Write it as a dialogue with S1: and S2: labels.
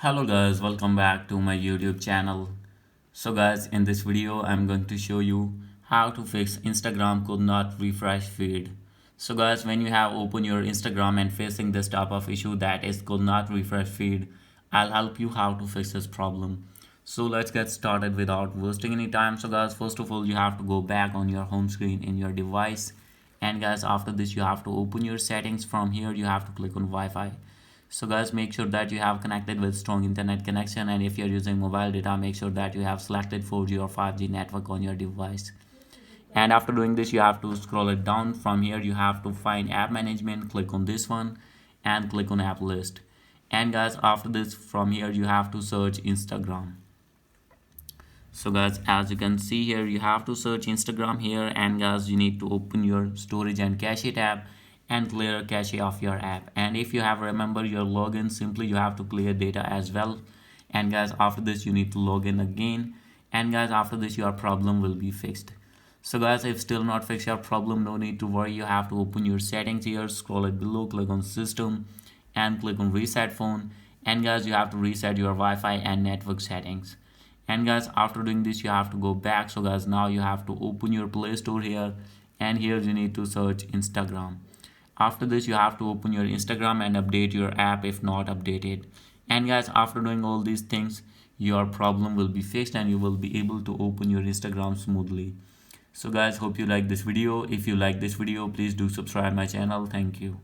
S1: Hello guys, welcome back to my YouTube channel. So guys, in this video I'm going to show you how to fix Instagram could not refresh feed. So guys, when you have opened your Instagram and facing this type of issue that is could not refresh feed, I'll help you how to fix this problem. So let's get started without wasting any time. So guys, first of all you have to go back on your home screen in your device, and guys after this you have to open your settings. From here you have to click on Wi-Fi. So guys, make sure that you have connected with strong internet connection, and if you're using mobile data, make sure that you have selected 4G or 5G network on your device. And after doing this, you have to scroll it down. From here you have to find app management, click on this one and click on app list. And guys, after this, from here you have to search Instagram. So guys, as you can see here, you have to search Instagram here, and guys you need to open your storage and cache tab and clear cache of your app. And if you have remember your login, simply you have to clear data as well. And guys, after this you need to log in again, and guys after this your problem will be fixed. So guys, if still not fix your problem, no need to worry. You have to open your settings here, scroll it below, click on system and click on reset phone. And guys, you have to reset your Wi-Fi and network settings. And guys, after doing this you have to go back. So guys, now you have to open your Play Store here, and here you need to search Instagram. After this you have to open your Instagram and update your app if not updated. And guys, after doing all these things, your problem will be fixed and you will be able to open your Instagram smoothly. So guys, hope you like this video. If you like this video, please do subscribe my channel. Thank you.